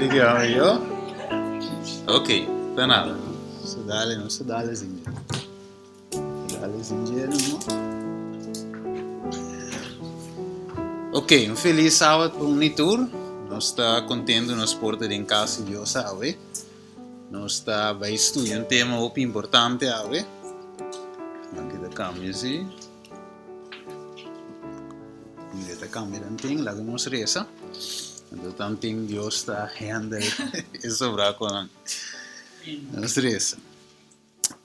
Digamos yo. Ok, tá nada. Não se dá zinje. Dale zinje, não? Ok, feliz sábado para Unitur. Nós está contente nos portas em casa de Deus, sabe? Nós está vai estudar tema muito importante, sabe? Aqui da câmera, sim. Aqui da câmera não tem, lá que nós reza. Então também Deus está handle isso para com nós reza.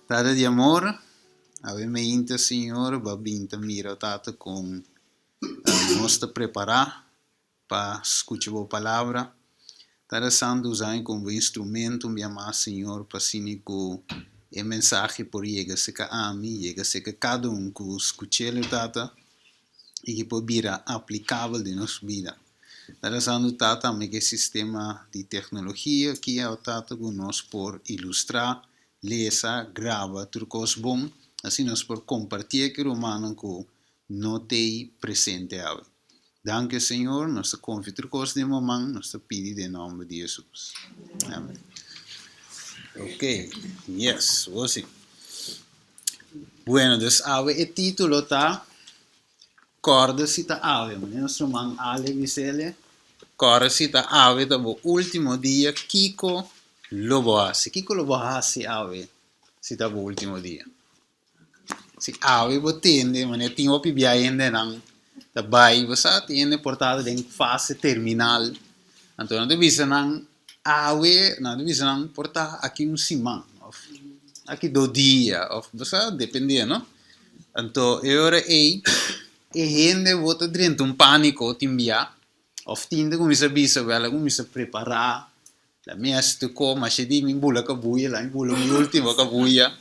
Tada de amor, ave me inta Senhor, babinta mira tata com nós está preparar para escutar a palavra. Tada santo usar como instrumento, me amar Senhor, para sim com a mensagem por chega se a mim, chega se cada que escuta o tata e que pode vir aplicável de nossa vida. Tada santo tata me que sistema de tecnologia que é o tata que nós por ilustrar, lesa, grava, tudo coisa bom, assim nós por compartilhar que o mano que não tem presente ave. Danke Senhor, nós confio tudo coisa de momento, nós pedimos em nome de Jesus. Amém. Ok, yes, assim. Bueno, dus ave o título tá Corda cita ave, nosso man Ale Visele. Corda cita ave tá o último dia Kiko Loboasi. Kiko Loboasi ave cita o último dia. Se ave botende, mas tem o pibia ainda não. Tá bem, você tem portado em fase terminal. Então não deve ser não ave, não deve ser não portar aqui semana, aqui 2 dias, você depende, não? Então agora e gente vota dentro pânico timbia, tinda começa a bisa, ela começa a preparar, la minha stucco, mas se di mi bula cabuia, la mi bula mi ultimo cabuia.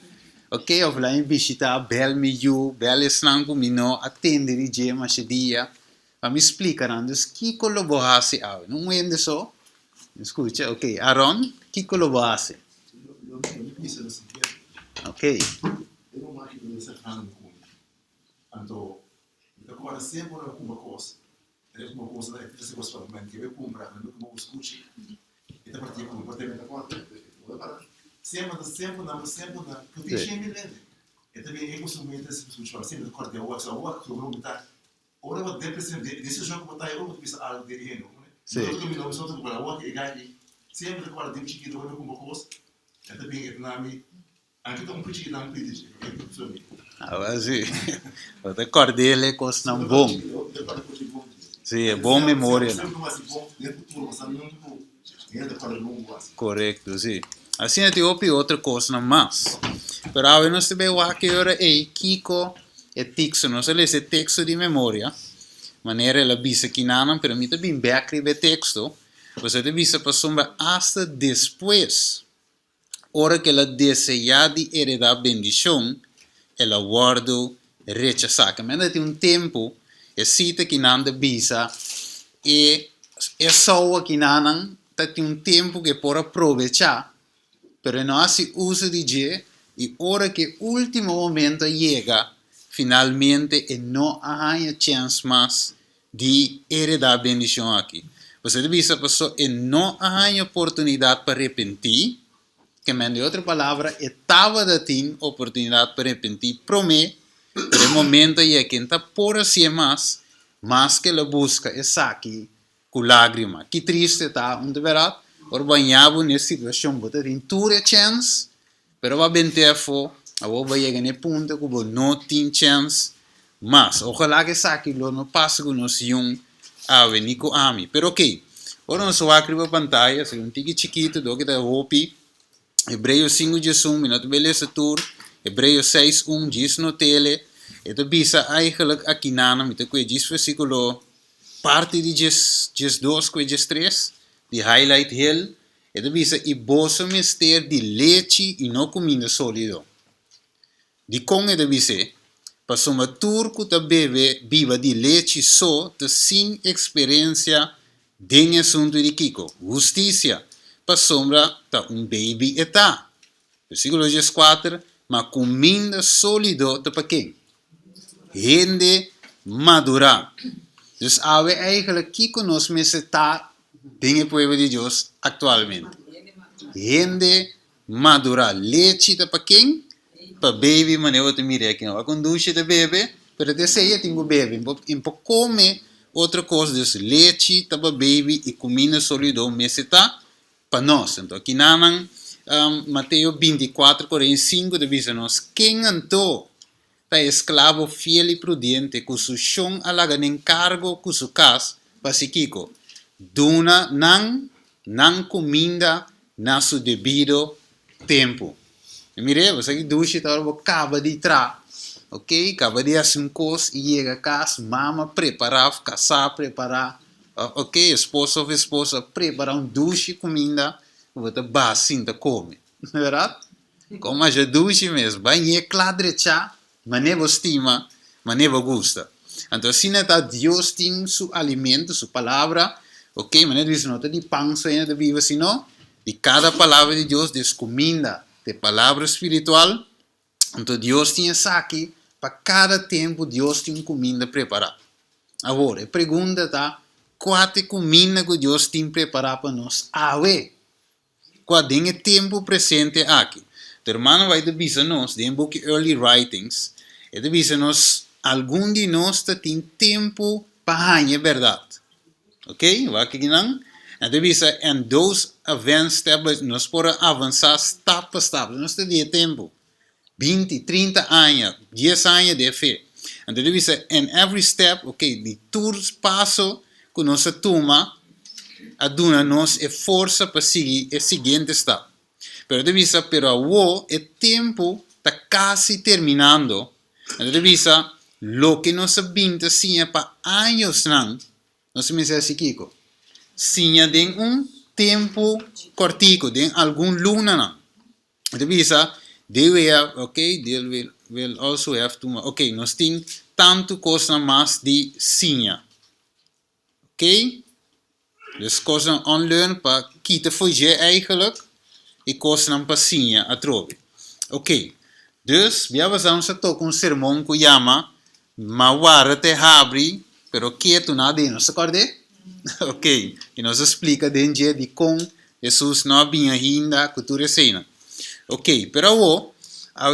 Ok, of lá em visita bel miu, bel snango mino, attende di je, mas se dia, ma mi explicaram, dus que colaborasse ave, não é só? Escuta, ok, Aaron, que colaborasse? Ok. Eu não acho que você está no mundo. Então, agora sempre uma coisa. É uma coisa que você gosta de que eu comprar, não como eu escuto. E da partir com o bater na porta, sempre na, que tem gente lendo. E também eu costumo muito esse escutar, sempre corta o WhatsApp, o WhatsApp que eu vou botar. Ora vou depressão desse jogo botar eu vou pensar algo de reno, né? Eu tô me não só para o WhatsApp e ganhei. Sempre agora tem chiquito eu como coisa. E também é na mi anche un piccolo da un critici, Ah, sì. Te cordele costano bom. Sì, è buona memoria. Corretto, sì. Assim ti opi outra coisa mais. Però a non si vede che ora è Kiko e Tixo, non se le se texto di memoria. Maniera la bisa che non permette bin scrivere texto, você te bisa para sombra hasta después. Ora que ela deseja de heredar bendição, ela guarda rechazar. Mas tem tempo, é cita que não bisa, e é só que não tem tempo que pode aproveitar, mas não se usa de je, e ora que o último momento chega, finalmente não há chance mais de heredar bendição aqui. Você bisa passou e não há oportunidade para arrepender, que em outra palavra, estava da tin oportunidade para repentir para mim, pero o momento é que está por assim mais que ela busca é aqui com lágrima. Que triste está, não é verdade? Por banhava nessa situação, você tem toda a chance, pero vai bem tempo, a vai chegar no ponto que não tem chance, mas ojalá que aqui não passe com nós a venir com a mim. Pero ok, agora nós vamos escrever a pantalla, se um tique chiquito, do que está hopi. Hebreus 5 diz 1, minuto beleza tour. Hebreus 6, 1 diz no tele. Ito bisa eigenlijk aqui nana, mito que diz versículo parte de diz 2, que diz 3, de highlight hill. Ito bisa e boso mister de leite e não comida sólido. De com ito bisa, passou uma tour que ta bebe viva de leite só, te sem experiência de assunto de Kiko. Justiça. Para sombra tá baby está. Versículo 4, mas comida sólido tá para quem? Gente madura. Dus ave eigenlijk Kiko nos mensen tá en el pueblo de Dios actualmente. Gente madura, leche para quem? Para baby, mas eu te mirei que não vai conduzir de bebê, pero te sei tenho bebê, em pouco come outra coisa, dus leite para baby e comida sólido meseta para nós. Então aqui nanan Mateus 24, 45 diz nós quem antou tá esclavo fiel e prudente, com seu chão alaga nem cargo com seu cas, para se kiko. Duna nan comida na seu devido tempo. Mire, você aqui duche tá acaba de tra, ok? Acaba de fazer um coisa e chega a casa, mama preparar, casar preparar, ok? Esposo ou esposa preparar um duche comida, você basinta come, verdade? Como a duche mesmo, vai cladrecha, manevo estima, manevo gusta. Então assim tá Deus tem seu alimento, sua palavra, ok? Manevo diz não tá de pão só ainda viva sino de cada palavra de Deus, de comida, de palavra espiritual. Então Deus tinha aqui, para cada tempo Deus tem comida preparada. Agora, a pergunta tá, qual é a comida que Deus tem preparado para nós? Qual é o tempo presente aqui? O irmão vai dizer-nos, em book Early Writings, ele diz-nos, algum de nós tem tempo para a verdade. Ok? Vai aqui não? Ele diz, and those events nós podemos avançar step por step. Nós temos tempo. 20, 30 anos, 10 anos de fé. Então ele diz, and every step, ok, de todos passo que nós toma, aduna-nos a força para seguir o seguinte step. Pero ele diz, pero o tempo está quase terminando. Então ele diz, lo que nós sabemos sim para anos não, nós me diz assim, Kiko, sim de tempo cortico, de algum luna não. Ele diz, they will have, okay, they will also have to, okay, nós temos tanto coisa mais de sinha. Ok? Dus coisa online para kita fugir eigenlijk e coisa para sinha a trove. Ok. Dus, we vamos a tocar sermão que chama Mawara te habri, pero quieto nada de nós, acorde? Ok. E nos explica dentro de como Jesus não vinha ainda a cultura cena. Ok, pero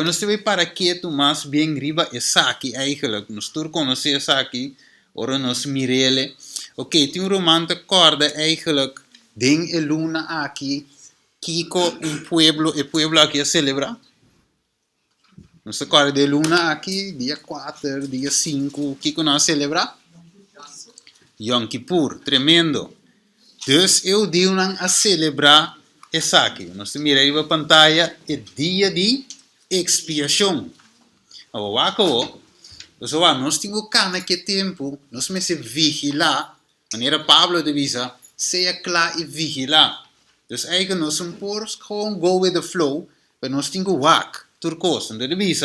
nós temos para quieto mais bem riba essa aqui eigenlijk. Nós todos conhecemos essa aqui, ora nós mirele. Ok, tem romance corda eigenlijk den e luna aqui, Kiko pueblo aqui a celebrar. Nós acorda de luna aqui, dia 4, dia 5, Kiko não celebra? Yom Kippur, tremendo. Dus eu digo a celebrar essa aqui. Nós miramos a pantalla, é dia de expiação. Nós temos que tempo, nós me se vigilar, maneira Pablo diz, seja claro e vigilar. Dus eigenlijk nós não podemos gewoon go with the flow, mas nós temos que wak, turcos. Então ele diz,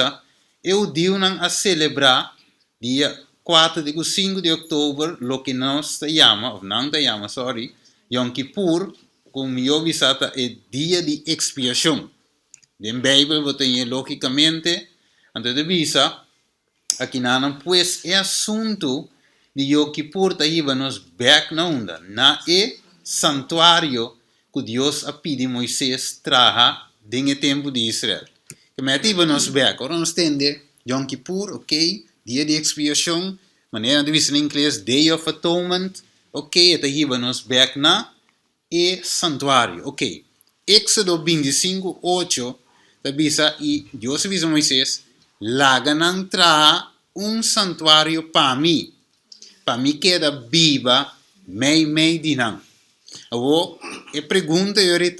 eu digo a celebrar dia 4 de 5 de outubro, lo que nós chama, Yom Kippur, como eu visata é dia de expiação. Na Bíblia, você tem logicamente, então diz, aqui não, pois é assunto de Yom Kippur, está nos back na onda, na santuário que Deus a pedido Moisés traga no tempo de Israel. Que metiva nos back, agora nós temos Yom Kippur, ok, dia de expiação, maneira de dizer em inglês, Day of Atonement, ok, está nos back na santuário, ok. Éxodo 25, 8, diz, e Deus avisa a Moisés, lagan traga santuário para mim queda viva, mei dinam. Agora, a pergunta é,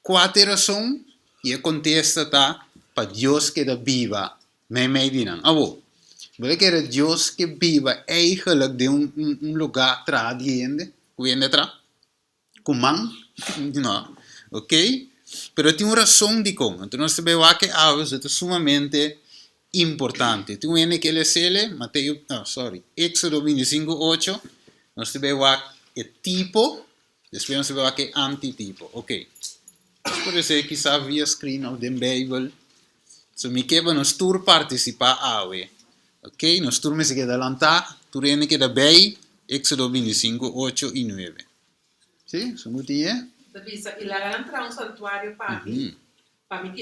qual é a razão? E a contesta está, para Deus queda viva, mei dinam. Agora, você quer Deus que viva eigenlijk de lugar tradiente, que tra? Kumang? Não, ok? Pero tem uma razão de como. Então, nós sabemos que algo é sumamente importante. Tu vês que ele é Éxodo 25, 8, nós sabemos que é tipo, depois nós sabemos que é antitipo. Ok. Pode ser que sabe via screen of the Bible. So, me quebra nós tour participar awe. Ok? Nós tour me se queda adelantar, tu vês que da bem, Éxodo 25, 8 e 9. Sì, sono tutti Bisa ilalang entra un santuario papi. Para mim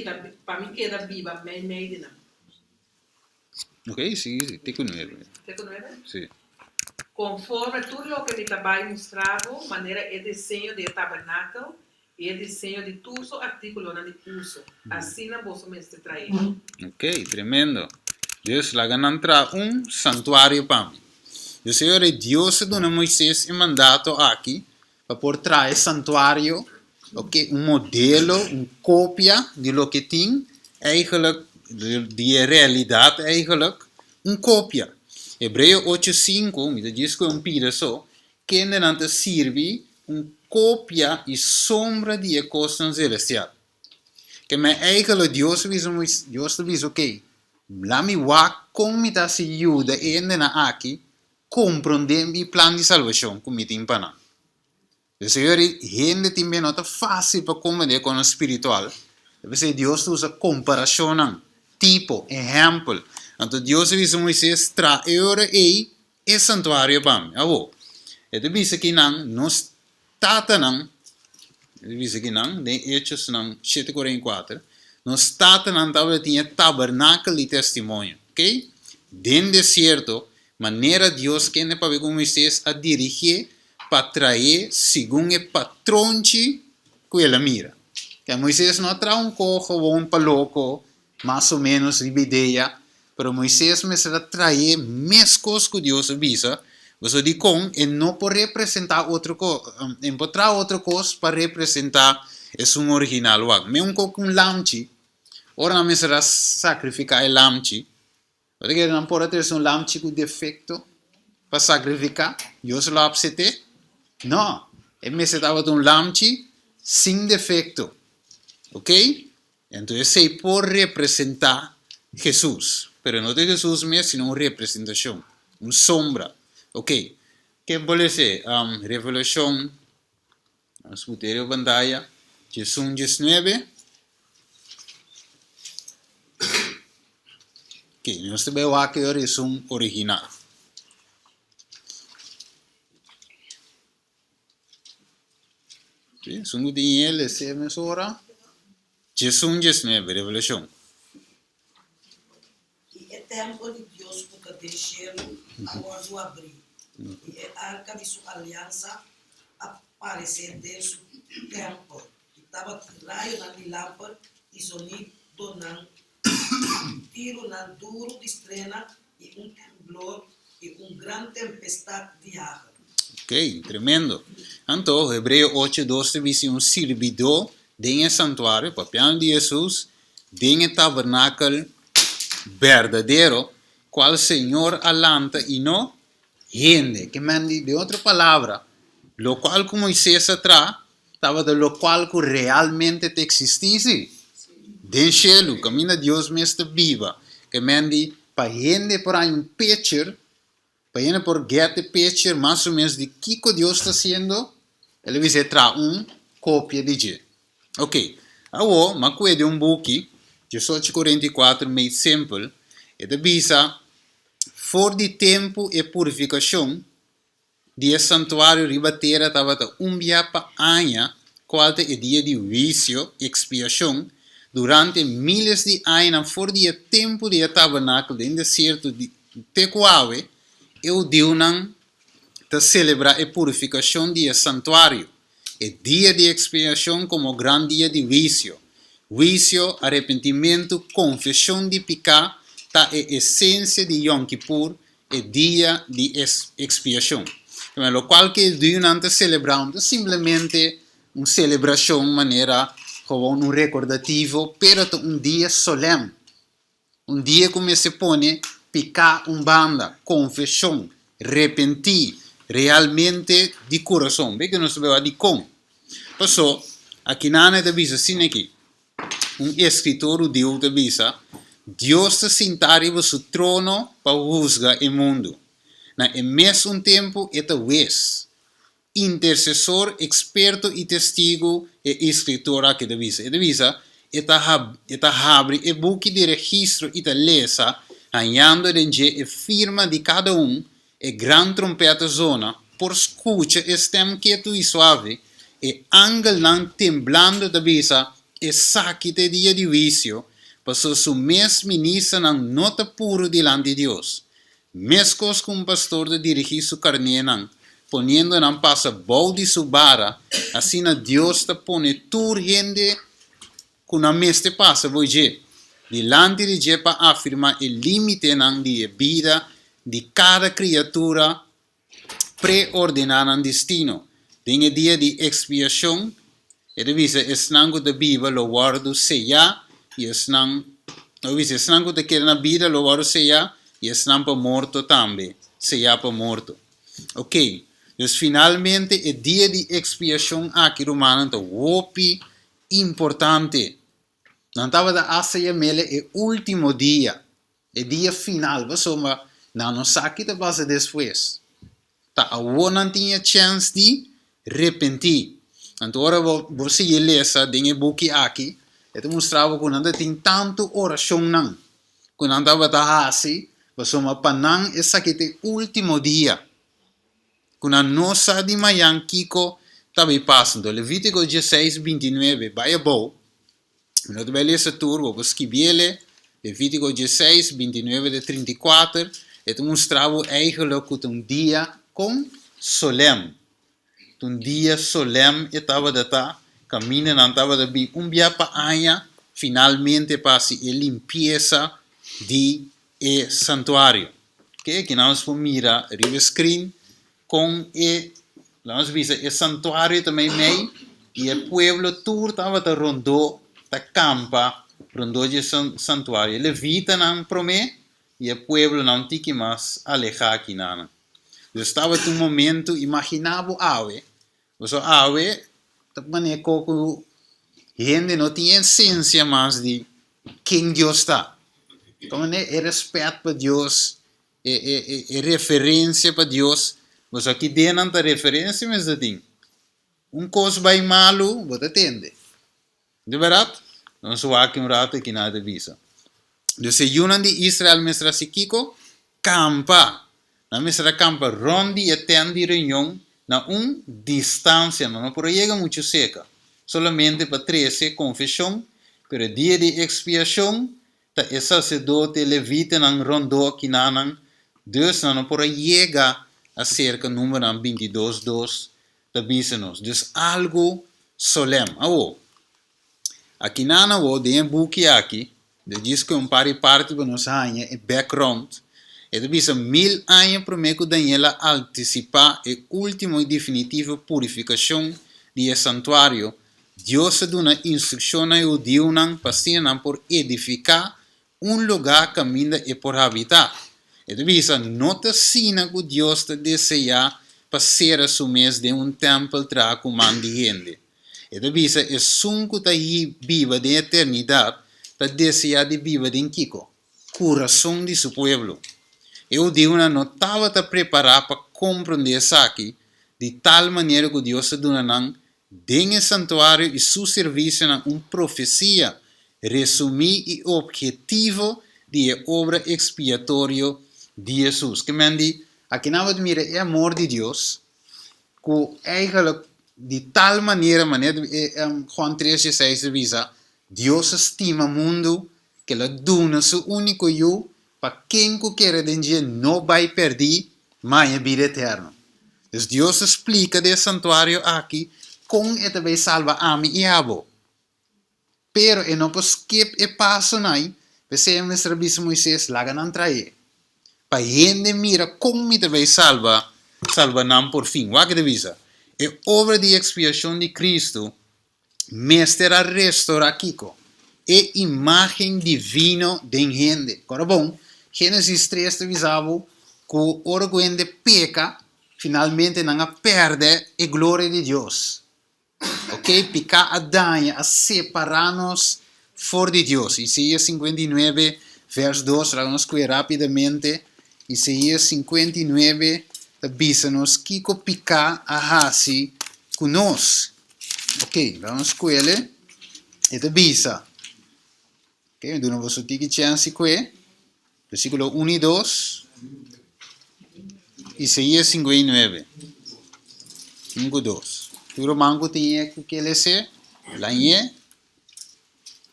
queda viva, meio de não. Ok, sì, te conosco. Você conhece? Sì. Conforme tudo o que me trabalho mostrado, maneira é desenho de tabernáculo e é desenho de todos os artículos de uso. Assim na bolsa me se trair. Ok, tremendo. Deus lá entra um santuário para mim. O Senhor é Deus dona Moisés um mandato aqui para por trazer santuário, ok, um modelo, uma cópia de lo que tem, eigenlijk de realidade, eigenlijk uma cópia. Hebreu 8:5, me diz que um pedaço que ainda serve uma cópia e sombra de coisas celestial. Que me eigenlijk Deus diz ok, lá me va como está se ajuda ainda aqui compreender o plano de salvação que me tem para. O Senhor gente também não é fácil para compreender com o espiritual. Deve ser Deus usa comparação, tipo, exemplo. Então Deus diz a Moisés trazer e santuário para mim. Avo. E deve ser que não está não. Deve ser que não. De Hechos não 7:44. Não está não estava tinha tabernáculo de testemunho, ok? Dentro do deserto, maneira Deus que ne para ver com Moisés a dirigir para trazer segundo o patrão que ela mira. Que Moisés não traz cojo ou louco, mais ou menos de ideia, pero Moisés me será trazer mescos que Deus avisa, você diz com e não pode representar outra coisa, encontrar outra coisa para representar é um original. Mesmo com lamchi, ora não me será sacrificar o lamchi. Porque não pode ter um lamchi com defeito para sacrificar, Deus lo aceitou? Não, ele me estava um lamchi sem defeito, ok? Então você pode representar Jesus, mas não é Jesus mesmo, sino uma representação, uma sombra, ok? Que pode ser Revelação, vamos botar a pantalla, Jesus 19. Ok, nós temos aqui a versão original. Okay, sungguh dia lese mesora. Jesus 19, Revelação. E é tempo de Deus para deixar a guarda abrir. E a arca de sua aliança aparecer dentro do tempo. E estava raio na lâmpada e sonido não tiro na duro de estrena e temblor e grande tempestade de água. Ok, tremendo. Então, Hebreu 8:12 diz um servidor dentro do santuário, papiano de Jesus, dentro do tabernáculo verdadeiro, qual o Senhor alanta e não gente. Que mande de outra palavra, lo qual que Moisés atrás, estava de lo qual que realmente existisse. Den cielo, caminha Deus mesmo viva, que mande para gente por aí picture, para gente por get picture mais ou menos de que Deus está fazendo, ele vai ser cópia de Deus. Ok, agora, mas que é book, 18:44, meio simples, ele diz, for de tempo e purificação, dia santuário ribateira estava dia para anha, qual é dia de vício, expiação, durante milhares de anos, for dia tempo de tabernáculo, em deserto de Tecoave, eu deu não te celebrar a purificação dia santuário, e dia de expiação como grande dia de vício. Vício, arrependimento, confissão de pecado, tá a essência de Yom Kippur, e dia de expiação. Então, o qual que deu não te celebrar, simplesmente uma celebração, maneira como um recordativo, pero dia solene. Dia como se põe picar banda, confissão, repentir, realmente de coração. Bem que nós vemos de com. Passou, aqui na Ana de Bisa, assim aqui, escritor Deus de Bisa, Deus se sentar em seu trono para juzgar o mundo. Na mesmo tempo, é vez. Intercessor, experto e testigo e escritor aqui de Bisa. E de Bisa, abre o book de registro e lesa, ganhando a firma de cada e grande trompeta zona, por escuta estem quieto e suave, e angel nan temblando da bisa e sakite dia di vicio, passou su mes ministra nan nota puro delante de Dios. Mescos com pastor de dirigir su carne nan, poniendo nan passa bol de su bara, assim na Dios te pone tur gente con a meste passa voje. Delante de je pa afirma il limite nan di vida di cada criatura preordinada destino. Dinge dia di expiação, e devisa esnango da Biba lo guardo seja, e esnang, devisa esnango da que na vida lo guardo seja, e esnang pa morto também, seja pa morto. Ok, dus finalmente o dia de expiação aqui romano é wopi importante. Não estava da asa mele o último dia, o dia final, mas não sabe que passa depois. Tá, a não tinha chance de repentir. Então, agora você lesa dinge buki aqui, e mostrava que não tem tanto oração não. Que não estava da assim, mas panang essa que é o último dia. Que não sabe de manhã Kiko estava passando. Levítico 16, 29, vai a bom. Nós vamos ler esse tour, vamos escrever Levítico 16, 29 de 34, e mostrava eigenlijk que um dia com solem. Um dia solem estava de tá, caminho não estava de bem, dia para aia, finalmente passe a limpeza de santuário. Que nós vamos mirar, rive screen, com nós vemos o santuário também meio, e o pueblo todo estava de rondou, da campa, rondou de santuário. Levita não promete, e o pueblo não tinha que mais alejar aqui nada. Eu estava em um momento, imaginava ave, mas a ave, também que gente não tinha essência mais de quem Deus está. Então, é respeito para Deus, é referência para Deus, mas aqui dentro da referência, mas assim, coisa bem malo, você atende. De verdade? Não sou aqui rato que nada visa. Dus se Yunan de Israel mesra sikiko, campa. Na mesra campa rondi e tendi reunião na distância, não por llega muito seca. Solamente para 13 confissão, pero dia de expiação, ta e sacerdote levita nan rondo kinanan, dus não por llega a cerca número 22:2 da bisenos. Dus algo solemne. Aqui nana o de buki aqui, de diz que parte para nós anos e background, e de bisa 1000 anos para que Daniela antecipar a última e definitiva purificação do santuário. Deus dá uma instrução a judeu para por edificar lugar caminho e por habitar. E de bisa nota sina que Deus deseja para ser assumir de templo para comando de gente. E da bisa é sunco ta viva de eternidade, ta deseja de viva de Kiko, coração de seu pueblo. Eu digo não estava ta preparar para compreender isso aqui, de tal maneira que Deus se dona den santuário e seu serviço na profecia, resumir e objetivo de obra expiatória de Jesus. Que mandi, aqui na verdade mira é amor de Deus, que eigenlijk de tal maneira Juan 3:16 avisa, Deus estima o mundo que ele dona seu único eu para quem quer dengue não vai perder, mas a vida eterna. Então Deus explica de santuário aqui como ele vai salvar a mim e a você. Pero ele não pode skip e passo naí, porque o nosso rabbi Moisés laga não trair. Para gente mira como ele vai salvar não por fim. O que avisa? A obra de expiação de Cristo mestra restaurar Kiko. É imagem divina de gente. Agora bom, Gênesis 3 avisava que o orgulho de peca finalmente não perde a glória de Deus. Ok? Pecar a danha, a separar-nos fora de Deus. Isaías 59, verso 2, vamos ver rapidamente. Isaías 59, avisa-nos que picar a raça conosco. Ok, vamos com ele. E avisa. Ok, então vamos ter que chance com ele. Versículo 1 e 2. Isaías 59. 1 e 2. Tu mango tinha que ele se, lá é.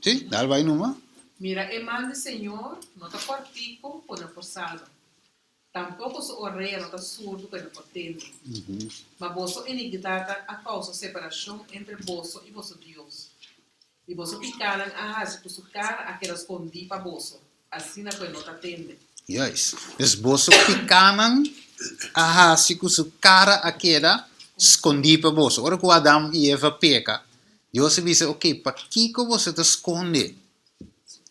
Sim, dá vai numa. Mira, el mal del Señor no está cortico con el forzado. Tampoco su orella no está surdo con el potente. Mas vosso iniquidade a causa separação entre vosso e vosso Deus. E vosso picaram a raça por sua cara aquelas escondi para vosso. Assim não não te atende. Yes. Dus boso pikanan ahasi com sua cara aquela escondi para boso. Ora que o Adam e Eva peca. Deus disse, ok, para que você te esconde?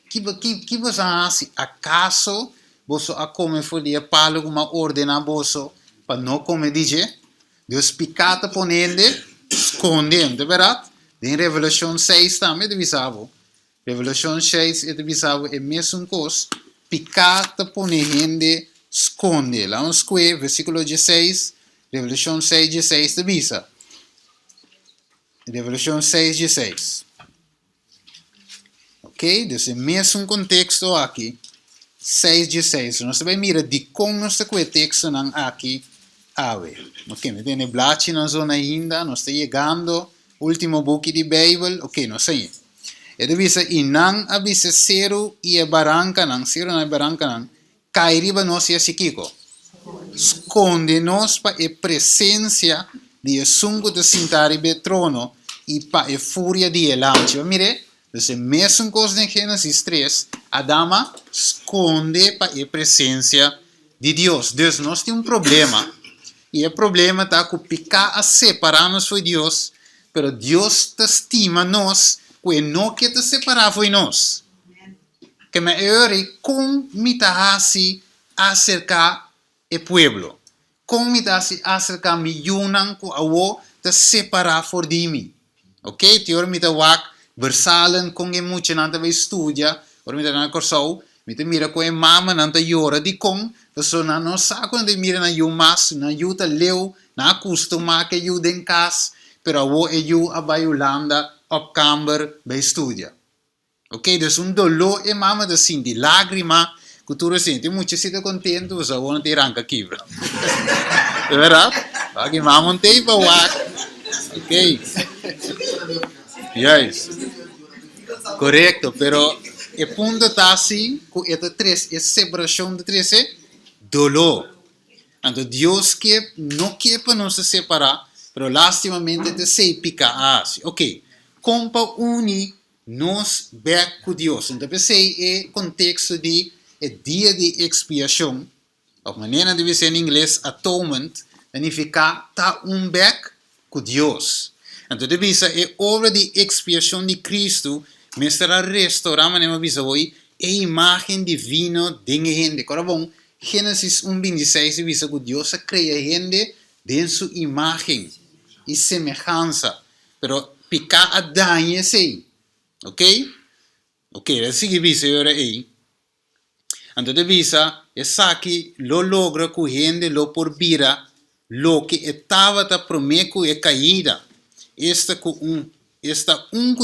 Que você hace? Acaso você a come folia palo uma ordem a você para não comer dizer? Deus picata ponende, esconde, não é verdade? Em Revelação 6 também é visível. Revelação 6 é visível, é mesmo coisa. Picata ponende, esconde. Lá vamos ver, versículo 16, Revelação 6, 16 é visível. Revelação 6, 16. Ok? Então, é o mesmo contexto aqui. 6, 16. Nós vamos mirar de como nós temos o texto aqui. Ok, me tem blachi na zona ainda. Nós estamos chegando. Último book de Bíblia. Ok, nós sei. E devisa, e não avisa zero e a barranca não. Zero na barranca não. Cairiba nós e a Sikiko. Esconde-nos para a presença de sungo de sentar e trono e para a fúria de elante. Mire, então, mesmo coisa em Gênesis 3, Adama esconde para a presença de Deus. Deus, nós temos um problema. E o problema está com picar a separar-nos de Deus, mas Deus te estima nós, que não quer te separar de nós. Que me ore como me te acercar o povo. Como me te acercar me yunan com a o te separar de mim. Ok? Te ora me te wak versalen com e muito não te estudia, ora me te na corso, me te mira com e mama não te yora de com, pessoa não sabe quando mira na you mas, na you te leu, na acostuma que you den cas, pero o e you a Holanda op kamer bij estudia. Ok? Dus dolor e mama de sin di lágrima, que tu senti muito se te contento, você não te arranca quebra. É verdade? Aqui mama não tem para wak. Ok? Yes. Correcto, pero el punto está así, que esta tres es separación de tres es dolor. Entonces Dios que no quiere para nos separar, pero lastimamente te se pica así. Ok, compa uni nos back con Dios. Entonces ese es el contexto de el día de expiación, o manera de decir en inglés atonement, significa ta un back con Dios. Então, devisa é obra de expiação de Cristo, mas será restaurar, mas não avisa hoje, a imagem divina de gente. Agora, bom, Gênesis 1:26 diz que Deus cria gente de sua imagem e semelhança, pero picar a daño sei, ok? Ok, assim que diz agora aí. Então, devisa é que lo logra com gente lo por vira, lo que estava ta prometo é caída. Está com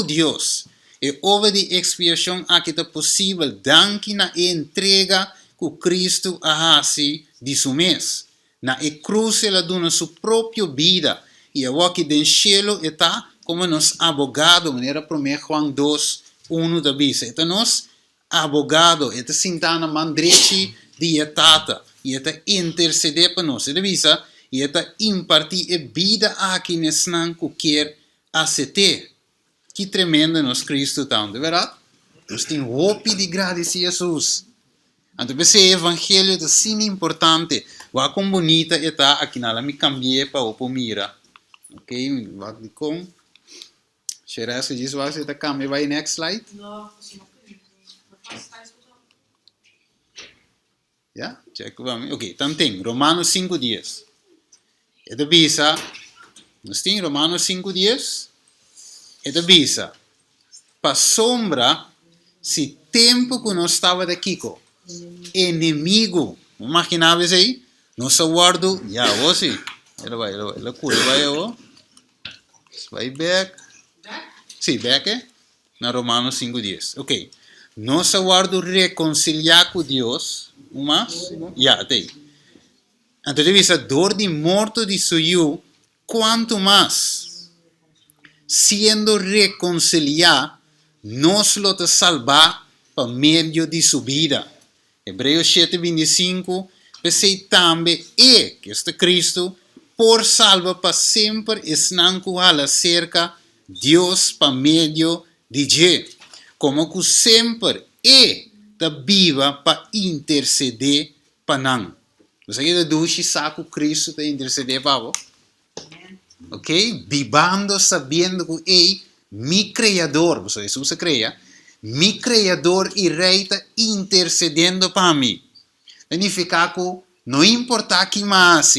Deus. E obra de expiação aqui é possível, danke na entrega que Cristo faz de seu mês. Na cruz ela dona sua própria vida. E agora que do cielo está como nos abogado, maneira promete Juan 2, 1 da bisa. Está nos abogado, está sentado na mão direita de Tata. E está interceder para nós. Está bisa, e está impartir a vida aqui nesse não que quer aceitar. Que tremendo nos Cristo tão, de verdade? Nós temos hope de agradecer a Jesus. Então, esse evangelho é assim importante. Vai com bonita está aqui na me cambiei para o mira. Ok, vai com. Será que diz vai ser cambia vai next slide? Não, Yeah, check vamos. Ok, então tem Romanos 5:10. É da bisa. Nós temos Romanos 5:10. É da bisa. Para sombra, se tempo que nós estava daqui, inimigo, imaginava isso aí? Nós aguardo, já, você. Ela cura, vai back. Sim, back é? Na Romanos 5:10. Ok. Nós aguardo reconciliar com Deus. Mas, já, tem. Então, deve ser dor de morto de suyo, quanto mais siendo reconciliar, nos lo te salvar por medio de su vida. Hebreos 7:25, dice también, que este Cristo, por salva para sempre, es nancuala cerca Dios por medio de je, como que sempre da viva para interceder para nan. Você quer dizer saco Cristo te interceder para vos? Ok? Vivando sabendo que mi criador, você Jesus se crea, mi criador e rei está intercedendo para mim. Significa que não importa que mais,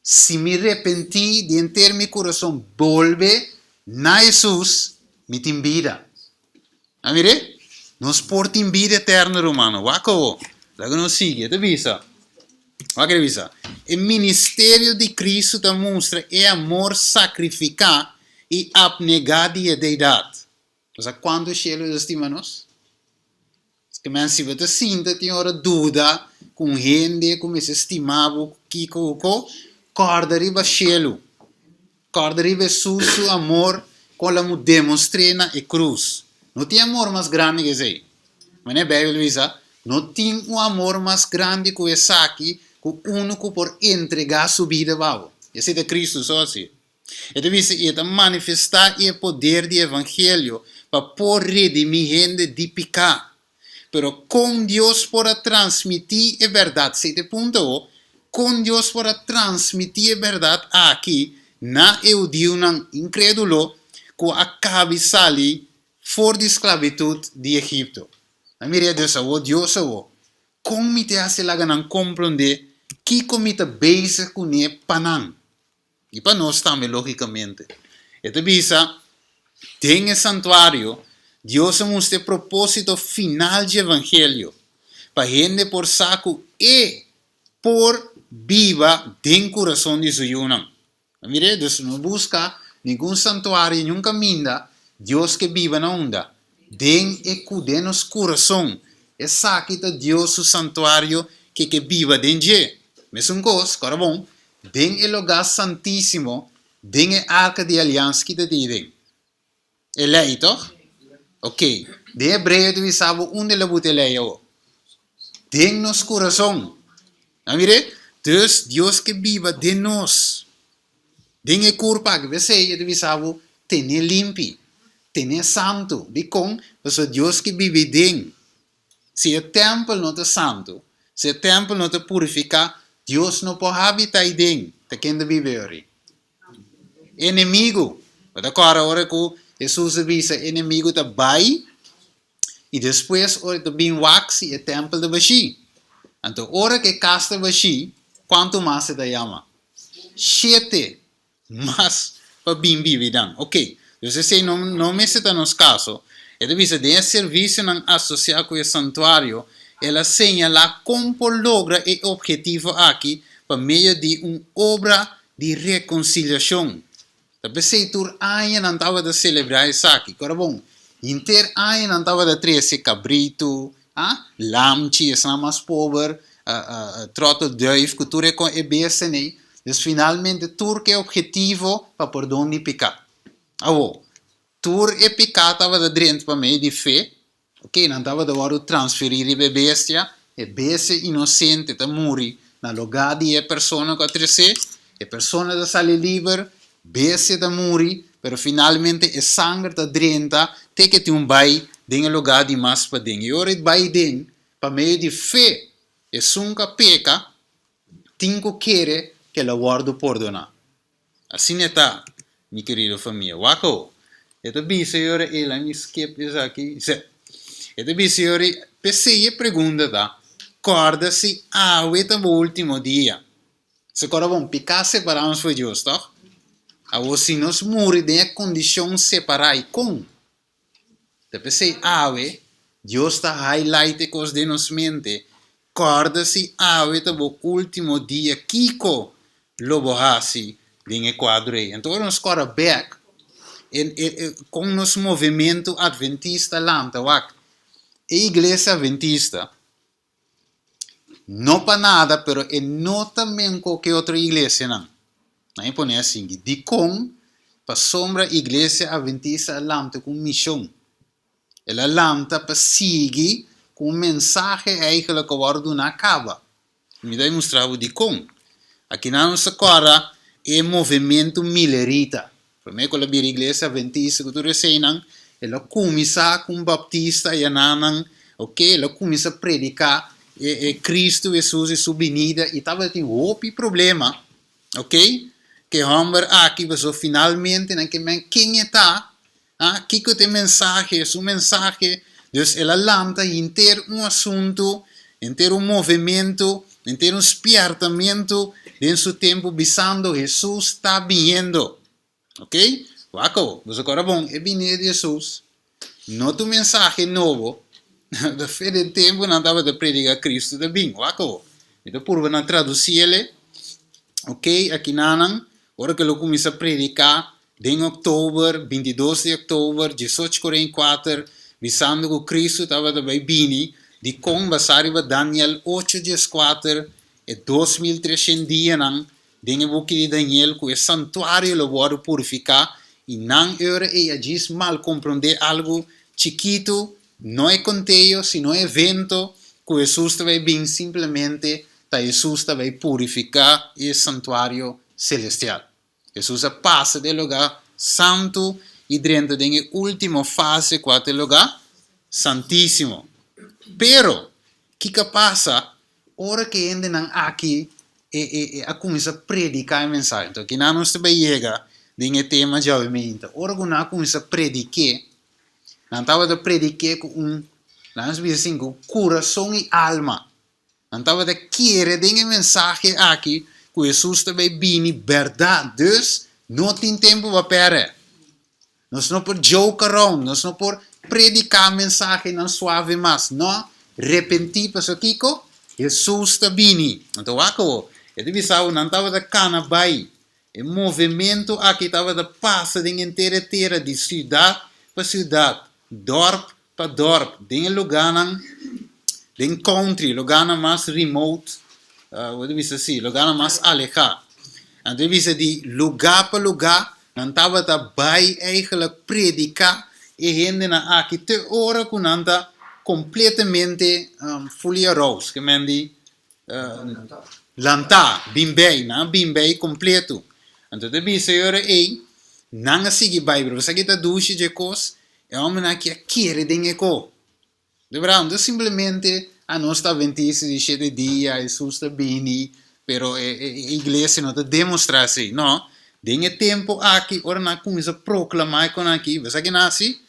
se me arrepenti de ter meu coração volve na Jesus, me tem vida. Amire? Nos porta em vida eterna, romano. Wako, logo não sigue, te visa. Wako visa. O ministério de Cristo demonstra amor sacrificado e abnegado de deidade. Então, quando o cielo estima nós? Que se você sinta, tem hora dúvida, com gente, como se estimava, que corda riba cielo. Corda riba Jesus, amor, como demonstrei na cruz. Não tem amor mais grande que esse. Mas a Bíblia diz, não tem amor mais grande que esse aqui, que único por entregar sua vida para você. Esse é Cristo só assim. Ele diz, ele manifestar o poder do Evangelho para por redimir gente de pecado. Pero com Deus para transmitir a verdade. Sete ponto, com Deus para transmitir a verdade aqui, na eudio não incrédulo, que acabe sair fora da esclavitud de Egipto. A minha Deus, Deus, como me te hace lá não compreender que como te beisa com ele panan. E para nós também, logicamente. Ele diz, tem o santuário, Deus mostra o propósito final do Evangelho. Para gente por saco e por viva dentro do coração de seu unam. Mire, Deus não busca nenhum santuário, nenhum caminho, Deus que viva na onda. Den e cuide nos coração. É saque de Deus o santuário que viva dentro. Mas um coisa, agora bom, den o lugar santíssimo, den a arca de aliança que te dizem. É lei, toch? Ok. De Hebreu tu sabe onde ele bote lei. Den nos coração. Mire, dus Deus que viva de nós. Den e curpa que você tu sabe tem limpi, tem santo. De com, porque Deus que vive dentro. Se o templo não é santo, se o templo não é purificado, Deus não pode habitar aí dentro. Te quem viver. Inimigo. Agora, hora que Jesus avisa, inimigo está vai, e depois, hora que bem wax, e o templo de Bashi. Então, hora que casta Bashi, quanto mais se chama? 7. Mas, para bem viver. Ok. Então, se não me está nos casos, ele diz, de serviço não associado com o santuário, ela señala como logra o objetivo aqui por meio de uma obra de reconciliação. Tapi seitur aia não estava de celebrar isso aqui. Agora bom, inter aia não estava de trazer cabrito, lamchi, essa mais pobre, troto duif, que tudo é com ebesse, né? Então, finalmente, tudo que é objetivo para perdão de pecado. Tudo é pecado estava de dentro para meio de fé, ok? Não estava de hora transferir a bestia, a bestia inocente está morrer na lugar de a pessoa que atrece, a pessoa está sair livre, bestia está morrer, pero finalmente a sangue está dentro, tem que ter um bai em lugar de mais para dentro. E ora bai dentro, para meio de fé, e nunca peca, tem que querer que ela guarde perdonar. Assim está, minha querida família. Wako, então bem, senhora, ela me skip isso aqui. Então bem, senhora, pensei a pergunta da, acorda-se a o último dia. Se agora vamos picar separamos foi Deus, tá? A se nós morrer de condição separar com. Então pensei, Deus está highlight coisas de nos mente. Acorda-se a o último dia, Kiko, lobo hasi, de quadro aí. Então nós corre back. Com nos movimento adventista lanta, a igreja adventista não para nada, pero não também qualquer outra igreja não. Aí põe assim, de com para sombra igreja adventista lanta com missão. Ela lanta para seguir com mensagem eigenlijk que wordt na acaba. Me dá mostrar de como. Aqui na nossa cora é movimento milerita. Para mim, quando a igreja adventista que tu recebem, ela começa com baptista e nanan, ok? Ela começa a predicar Cristo Jesus e sua venida e estava tendo outro problema, ok? Que Humber aqui, mas finalmente, quem está? Que tem mensagem, sua mensagem. Então, ela lança inteiro assunto, inteiro movimento, inteiro despertamento em seu tempo, visando Jesus está vindo. Ok? Waco, mas agora bom, é venir de Jesus. Não tem mensagem novo. Da fé de tempo não estava de predicar Cristo de bem. Waco. Então, por não traduzir ele, ok? Aqui não, agora que eu comecei a predicar, em outubro, 22 de outubro, 18:44, visando que Cristo estava de bem, de como basariva Daniel 8:4 e 2300 dias, dengue book de Daniel, que o santuário lo pode purificar, e não era e agis mal compreender algo chiquito, não é conteio, sino é evento, que Jesus vai bem simplesmente, Jesus vai purificar o santuário celestial. Jesus passa do lugar santo e dentro da última fase, qual é o lugar? Santíssimo. Pero, o que passa? Ora que ainda aqui, a começar a predicar a mensagem. Então, que não nos vai chegar em tema de aumento. Ora que não começa a predicar, não estava a predicar com assim, com coração e alma. Não estava a querer a mensagem aqui, que Jesus também vem verdade. Dus, não tem tempo para perder. Nós não por joke around, nós não por predicar a mensagem não suave mais. Não, repentir para isso aqui, Jesus está vindo. Então, acabou. Eu devia não estava da cana vai. O movimento aqui estava da passa de inteira terra de cidade para cidade, dorp para dorp, de lugar de country, lugar mais remote, eu devia assim, lugar mais alejado. Então, devia de lugar para lugar, não estava da vai eigenlijk predicar e gente na aqui te hora que não está completamente fully aroused, que mendi lanta, bimbei completo. Então, devia ser não seguir Bíblia, você que está duche de coisas, é uma que quer dinheiro co. De verdade, então simplesmente a nossa adventista de 7 dias, Jesus está bem, pero a igreja não está demonstrando assim, não. Tem tempo aqui, ora não começa a proclamar com aqui, você que nasce,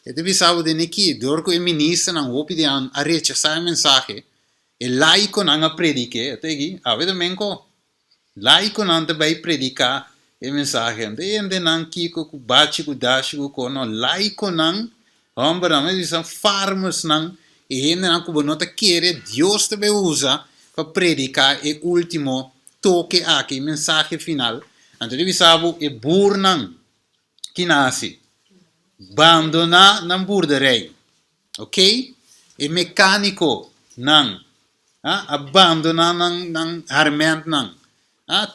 e deve saber de aqui, dor que o ministro não ouve de a rechazar a mensagem, e laico não a predicar, até aqui, a ver também co. Laico não vai predicar a mensagem, de não kiko ku bate ku dashi ku kono, laico não, homem não, mas são farmers não, e gente não que não te quer, Deus te usa para predicar o último toque aqui, mensagem final. Então, deve saber, é burnan que nasce. Abandonar não burdarei. Ok? É mecânico não. Abandonar não armamento não.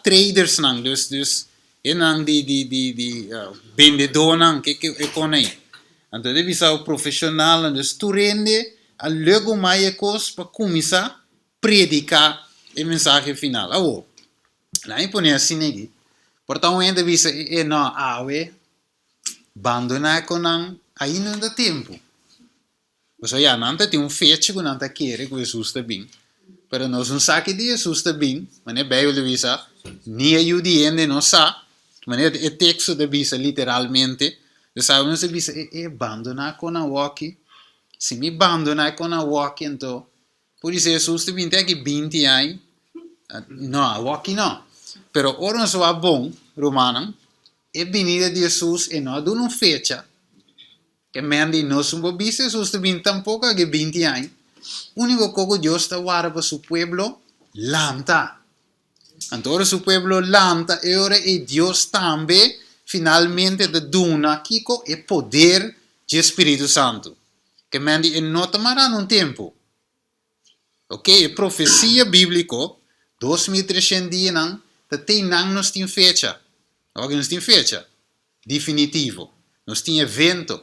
Traders não. Dus, é não de vendedor não. Que é com aí. Então, deve saber profissional. Dus, tu rende a logo mais coisa para começar a predicar a mensagem final. Lá em põe assim aqui. Portanto, ainda visa não abandonar com ainda dá tempo. Ou seja, não tem fecha que não quer que Jesus está bem. Mas nós não sabemos que Jesus está bem. Mas a Bíblia visa, nem ajuda ainda não sabe. Mas o texto da visa literalmente, nós sabemos que visa abandonar com a walk. Se me abandonar com a walk, então, por isso Jesus está bem até que 20 anos. Não, a walk não. Pero ora nós va bom, romano, e venida de Jesus e não dá uma fecha. Que mendi nós não vamos Jesus também tampouco que 20 anos. O único que Deus está guardando para seu pueblo, lanta. Então, seu pueblo lanta, e ora e Deus também, finalmente, da duna, Kiko, e poder de Espírito Santo. Que mendi e não tomará um tempo. Ok? E profecia bíblica, 2300 dias não, tem não nos tem fecha. Alguém nos tem fecha. definitivo. Nós tinha evento.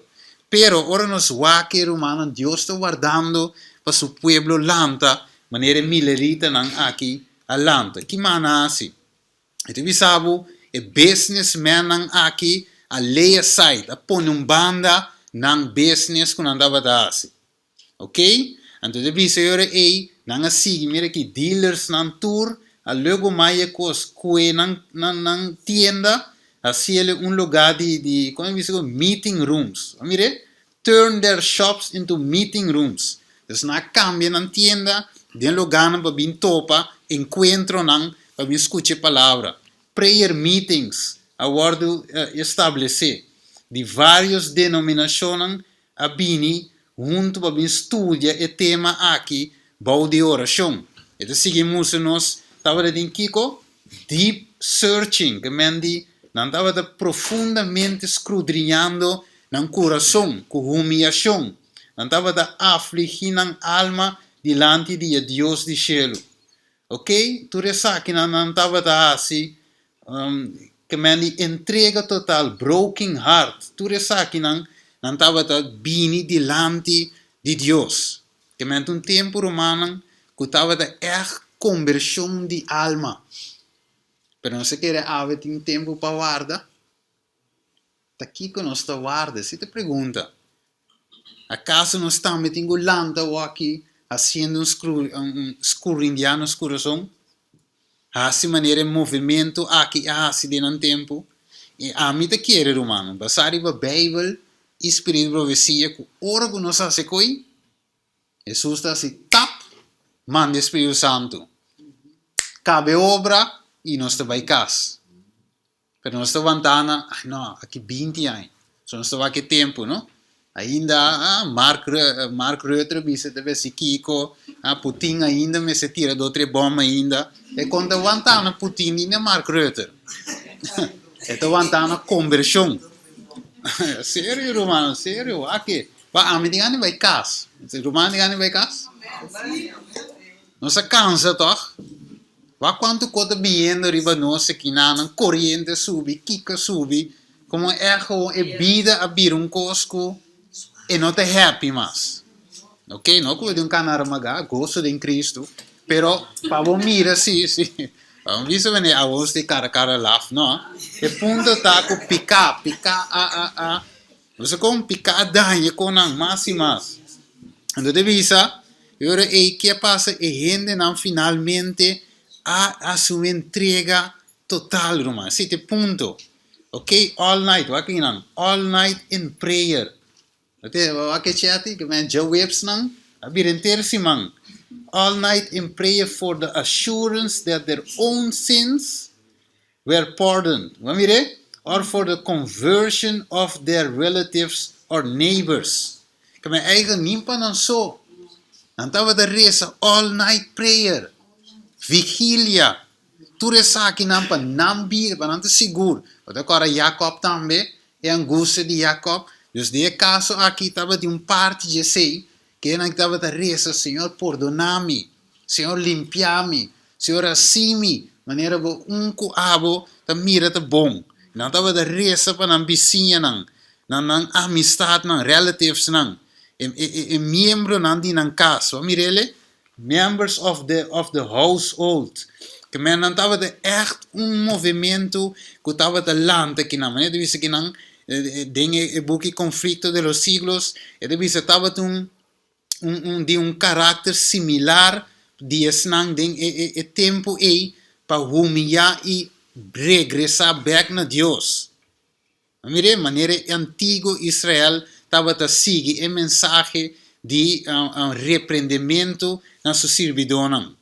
Pero ora nos wake romano, Deus está guardando para su pueblo lanta, maneira milerita nan aqui a lanta. Que mana assim? Então vi sabe, é businessman nan aqui a lay aside, a pôr banda nan business que andava da assim. Ok? Então vi se ora aí, nan a sige, mira que dealers nan tour, a logo mais cos que nan tienda, assim ele lugar de como vi se meeting rooms. Mire, turn their shops into meeting rooms. Dus na cambia nan tienda, de lugar para bin topa, encuentro nan para bin escuche palavra. Prayer meetings aguardo estabelecer de várias denominações a bini junto para bin estudia e tema aqui bau de oração. Então seguimos nós estava de Kiko deep searching que mendi não estava profundamente escudriñando nan coração com humilhação não estava afligir nan alma diante de Deus de cielo. Ok? Tu resa que não estava assim que mendi entrega total broken heart. Tu resa que não estava bini diante de Deus. Que mendi tempo romano que estava echt conversão de alma. Pero não se quer haver tempo para guardar. Está aqui que nós está guarda. Se te pergunta, acaso nós estamos metendo lanta ou aqui, fazendo escurrindiano no coração? Assim maneira movimento aqui, assim de um tempo. E a mim te quer, romano. Basari a Bíblia, Espírito profecia, que ora que nós fazemos coi, Jesus está assim, tap, manda Espírito Santo. Cabe obra e nós estamos em casa. Pero nós estamos vantana, não, aqui 20 anos. Só nós estamos aqui tempo, não? Ainda, Mark Rutte, você deve ser Kiko, Putin ainda, me se tira 2 ou 3 bombas ainda. E quando vantana Putin e Mark Rutte. Então vantana conversão. Sério, Romano, sério. Aqui, a mim digam vai casa. Romano digam vai casa? Não se cansa, toch? Vá quanto coisa vindo riba nós aqui na corrente sube, kika sube, como é vida a vir cosco e não te happy mais. Ok? Não que eu canar maga, gosto de Cristo, pero para você mira sim. Vamos ver se vem a você de cara laugh, não? E ponto tá com picar, você com picar daí com não mais e mais. Então devisa, eu que passa e gente não finalmente a sua entrega total, Roma. Sete ponto. Ok? All night. Aqui não. All night in prayer. Aqui chati que men jawabs nang abirenter simang. All night in prayer for the assurance that their own sins were pardoned. Mamire? Or for the conversion of their relatives or neighbors. Que men eigen nimpa nan so. Dan tava de reza all night prayer. Vigilia. Tu resa aqui não para não vir, para não te seguro. Agora Jacob também, é a angústia de Jacob. Dus de caso aqui estava de parte de sei, que não estava de reza, Senhor, perdona-me, Senhor, limpia-me, Senhor, assim-me, maneira que coabo, tá mira tá bom. Não estava de reza para não vizinha, não amistade, não relatives, não. E membro não de não caso, mirele? Members of the household. Que men não estava de echt movimento que estava de lanta que não, né? Deve ser que não, dengue buque conflito de los siglos, deve ser estava de caráter similar de esnang de tempo aí para humilhar e regressar back na Deus. Mire, maneira antigo Israel estava a seguir a mensagem de repreendimento na sua servidão.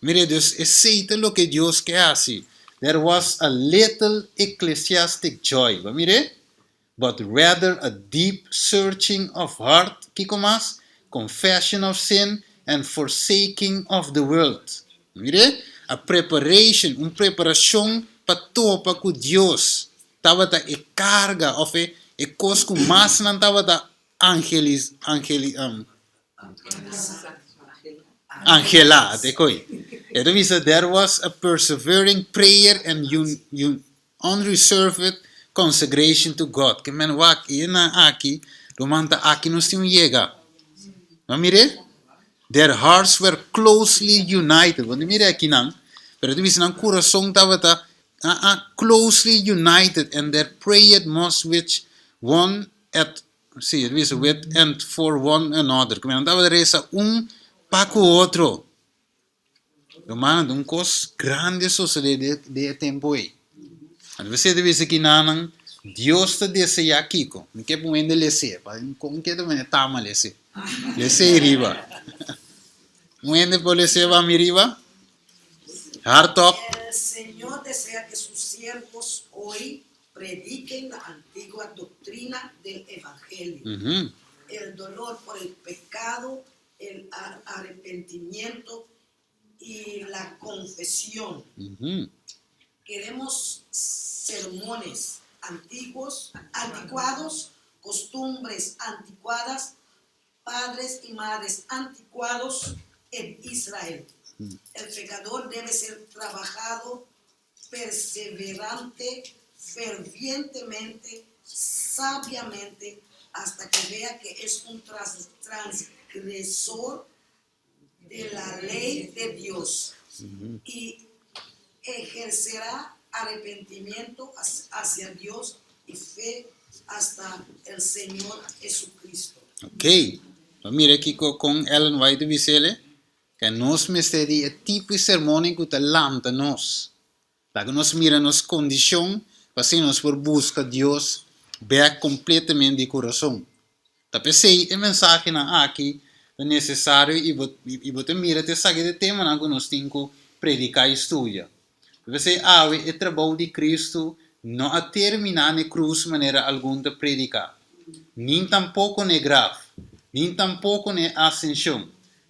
Mire, Deus aceita o que Deus quer assim. There was a little ecclesiastic joy. Mire, but rather a deep searching of heart, Kiko mas, confession of sin and forsaking of the world. Mire, a preparação para topa com Deus. Tava da carga of e cosco mas não tava da Angela, there was a persevering prayer and unreserved consecration to God. Que men wak ina aqui, romanta aqui nós temos chega. Não mire? Their hearts were closely united. Quando mire aqui não, pero tu não coração estava closely united, and their prayer must with one at with and for one another. Como estava reza para o outro. Romano, coisa grande sucede de tempo aí. Você deve ser que não, Deus te deseja aqui, não quer pôr ainda lese, como que também está mal lese riba, ainda por lese va mi riba, harto. El Señor desea que sus siervos hoy prediquen la antigua doctrina del Evangelio, el dolor por el pecado, el arrepentimiento y la confesión. Queremos sermones anticuados, costumbres anticuadas, padres y madres anticuados en Israel. El pecador debe ser trabajado perseverante, fervientemente, sabiamente, hasta que vea que es un transgresor de la ley de Dios y ejercerá arrepentimiento hacia Dios y fe hasta el Señor Jesucristo. Ok, então mira aqui com Ellen White Vicele, que nós mestedi é tipo de sermão que está lanta nós. Lá que nós mira nos condição, assim nós por busca Deus, bem completamente de coração. Tá pensei a mensagem aqui é necessário e você mira te sabe de tema que nós temos que predicar e estudar. Você o trabalho de Cristo não a terminar na cruz de maneira alguma de predicar. Nem tampouco na grave, nem tampouco na ascensão,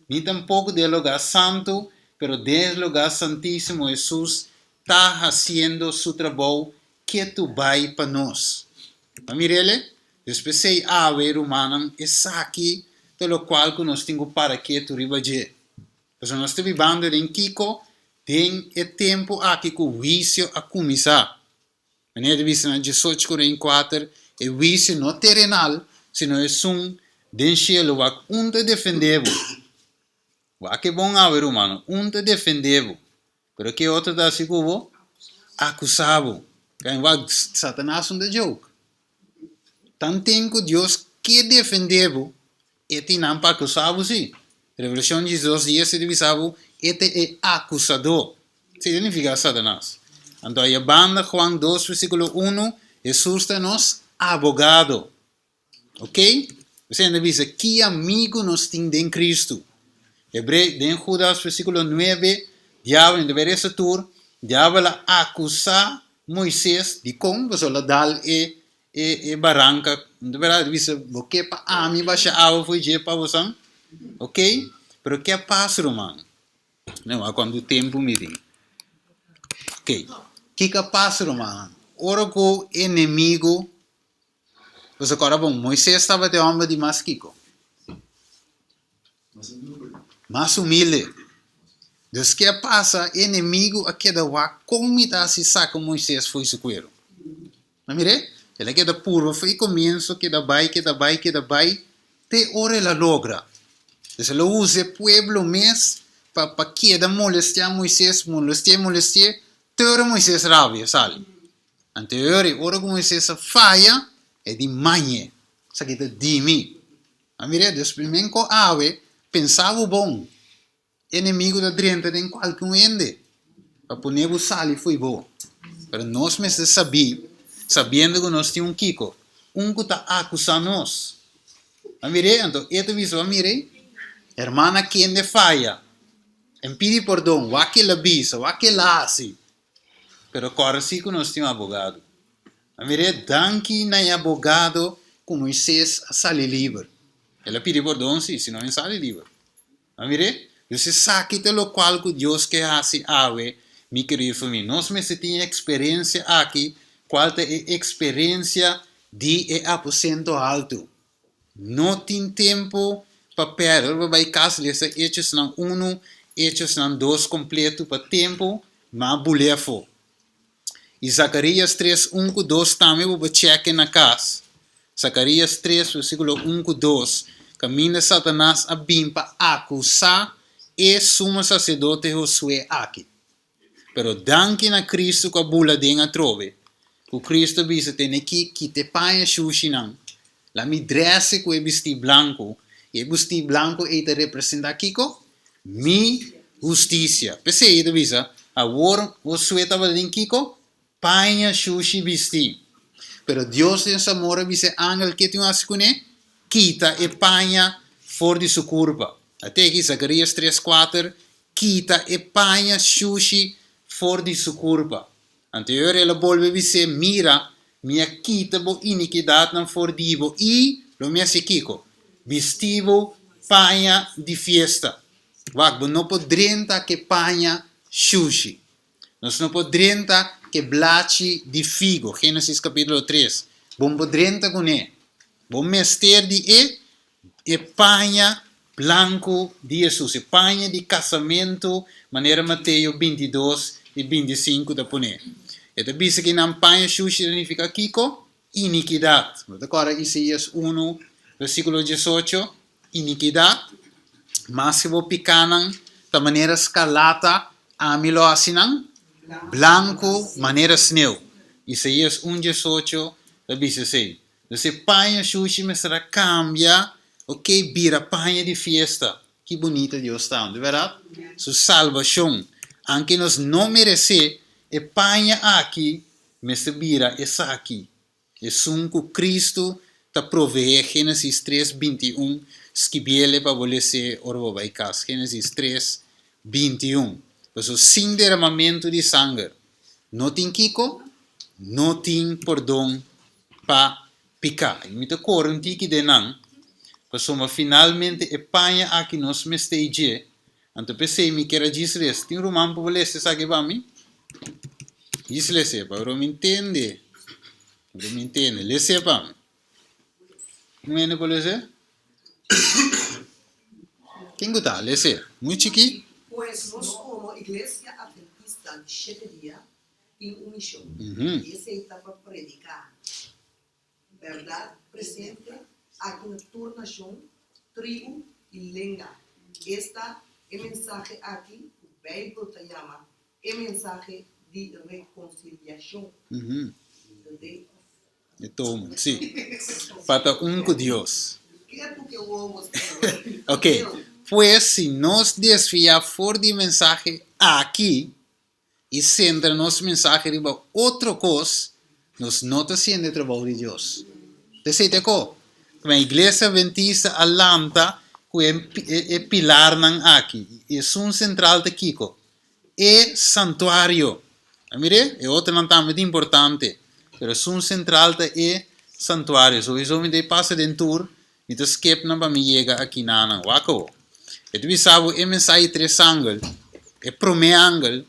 nem tampouco do lugar santo, pero do lugar santíssimo Jesus está fazendo seu trabalho que tu vai para nós. Amirele, depois a romana é aqui, pelo qual nós temos para que tu ribaje. Então nós estamos vivendo em Kiko, tem o tempo aqui que o vício a começar. Maneira de na 18:4, o vício não terrenal, sino é den cielo, o te defendebo. O que bom a ver, humano, te defendebo. Pero que outro da seguro, acusado. Quem vai Satanás de joke. Tanto tempo Deus que defendebo, e não para acusado, sim. Revelação de 2 dias se divisava, este é acusador. Significa Satanás. Então, a banda Juan 2, versículo 1, Jesus é nosso abogado. Ok? Você ainda diz, que amigo nós temos em Cristo. Hebreu, em Judas, versículo 9, diabo, em deveria ser tur, diabo acusa Moisés de como você dá e barranca. Deveria dizer, o que para a mim baixa água foi de para você? Ok? Pero o que passa, irmão? Não, quando o tempo me diz. Ok. O que passa, irmão? Ora que o inimigo. Você agora, bom, Moisés estava de homem de mais Kiko. Mais humilde. Deus que passa, inimigo aqui da wa como está se saca Moisés foi se cuero. Não mire? Ele que da puro foi começo que da vai, te ora la logra. Então ele usa pueblo mes para que da molestia Moisés, todo Moisés rabia, sabe? Anterior, ora que Moisés falha, é de manhã. Isso aqui é de mim. A mire, Deus primeiro com ave, pensava bom. Inimigo da drenta em qualquer ende. Para poner o sal foi bom. Mas nós mesmos sabendo que nós temos Kiko, que está acusando nós. A mire, então, este viso, a mire, hermana quem de falha, pede perdão, o que ela bisa, o que ela hace. Pero agora sim que nós temos advogado. A mire, danke na advogado como Moisés sale livre. Ela pede perdão, sim, senão não sale livre. A mire, você sabe que lo qual que Deus quer fazer ave, mi querido família. Nós mesmos temos experiência aqui, qual é a experiência de aposento alto. Não tem tempo para perder, vai caso lessa hechos não 1, hechos não 2 completo para tempo, mas bulefo. E Zacarias 3, 1, 2 também vou checar na casa. Zacarias 3, versículo 1, 2. Caminha Satanás a bim para acusar e sumo sacerdote Josué aqui. Pero danke na Cristo com a bula denga trove. O Cristo bisa tem que te paia shushinan. La mi dresse com o vestido branco. E o vestido branco é te representa Kiko? Mi justiça. Pensei isso bisa. Agora Josué estava dizendo Kiko? Paia shushi vestido. Pero Deus tem amor bisa angel que tem assim com ele. Quita e paia fora de sua curva. Até aqui Zacarias 3:4. Quita e paia shushi fora de sua curva. Anterior ela volve dizer, mira, minha quita bo iniquidade não for divo e lo minha sequico, vestivo paia de festa. Wag, não podrenta que paia sushi. Nós não podrenta que blachi de figo. Gênesis capítulo 3. Bom podrenta com ele. Bom mester de e paia branco de Jesus. E paia de casamento, maneira Mateus 22 e 25 da poner. E da bisa que não paia sushi significa Kiko? Iniquidade. Agora Isaías 1, versículo 18. Iniquidade. Mas se vou picanan da maneira escalata, amilo asinang branco, maneira sneu. Isaías 1, 18, da bisa sei. Se paia sushi me será cambia, ok, vira paia de festa. Que bonita Deus está, de verdade? Sua salvação. Anche nós não merece e paia aqui, mas vira essa aqui. E sunco Cristo ta provee Gênesis 3, 21, esquibiele para você orvo vai cas. Gênesis 3, 21. Pois o sem derramamento de sangue. Não tem Kiko, não tem perdão para picar. E me te corrente que de não, pois finalmente e paia aqui nós me esteja. Então pensei, me quero dizer, tem um romano para ler, você sabe para mim? Diz-lhe, sepa, eu me entende. Eu me entende, lê para mim. Não é para ler? Quem está? Lê muito chique? Pues nós, como Igreja Adventista de Cheteria, tem uma missão. Essa é para predicar. Verdade presente aqui na tua nação, tribo e língua. Esta é a mensagem aqui, o Bíblia te chama, é a mensagem de reconciliação. Então, sim. Para com Deus. Ok. Pues se nós desviar fora de mensagem aqui e centra nossa mensagem em outra coisa, nós não estamos sendo trabalho de Deus. Você entende? A igreja adventista alanta que é pilar nan aqui, é um central de Kiko, é santuário. Mire, é outra não tão muito importante, mas é um central de santuário. So isso me passa dentro, me te skip na para me chegar aqui na nan, wako. E tu sabe, é mensagem três ângulos, é primeiro ângulo,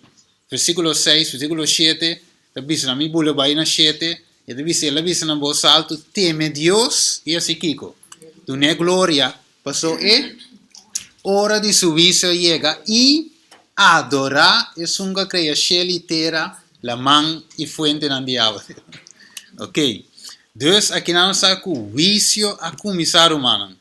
versículo 6, versículo 7, tu bisa na mi bula vai na 7, e tu bisa ela bisa na voz alto, teme Deus e assim Kiko. Tu ne glória, passou hora de subir chega e adorar é sunga criação inteira, la mão e fuente na diabo. Ok. Deus aqui não sabe que o vício a começar humano.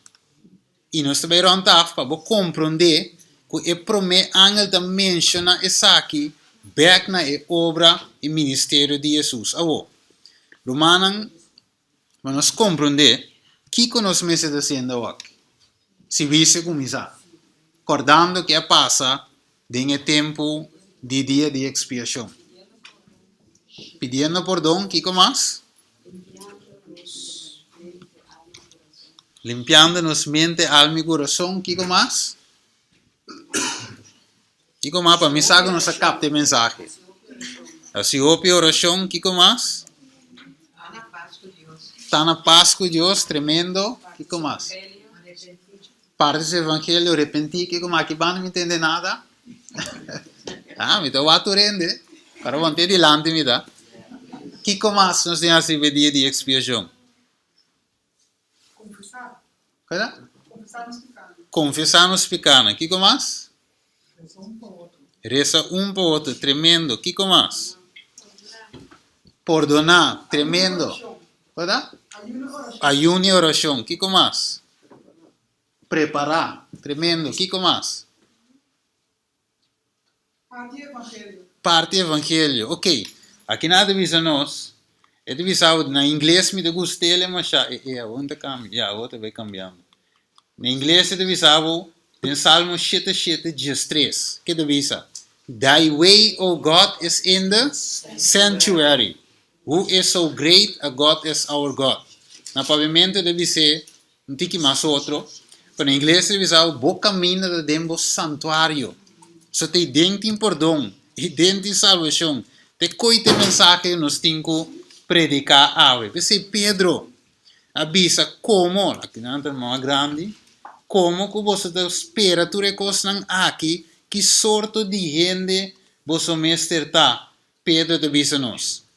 E nós também vamos para compreender que o primeiro ángel da menciona essa aqui, back na obra e ministério de Jesus. Romano, mas nós compreender que nós me está fazendo aqui. Se vício começar. Acordando que passa em tempo de dia de expiação. Pedindo perdão, que mais? Limpiando-nos mente, alma e coração, que mais? Que mais? Para mim, sabe, nós capta a mensagem. Assim, ouve a oração, que mais? Está na paz com Deus, tremendo, que mais? Parte do evangelho, arrepentir, que mais? Que não me entende nada? Me estou aturando, para manter delante, me dá. Que mais nós temos esse dia de expiação? Confessar nos pecados. Que mais? Reza um para o outro. Tremendo. Que mais? Perdonar, tremendo. ¿Verdad? Ayuno y oración. ¿Qué más? Preparar, tremendo. ¿Qué más? Parte evangelio. Ok, aqui nada avisa nós. É divisado na inglês me gostei, mas já onde cambia, outra vai cambiando. Na inglês é divisado em Salmo 77, 3. Que divisa? Thy way, O God, is in the sanctuary. Who is so great a God as our God? Na pavimento deve ser um tique mais outro. Para inglês é divisado bo caminho dentro do santuário. So te dente em perdão e dente em salvação. Te coite mensagem nos cinco predicar ave. Pensei, Pedro, avisa como, aqui não é mais grande, como que você espera tu recostam aqui, que sorte de gente você mestre está. Pedro te avisa nos.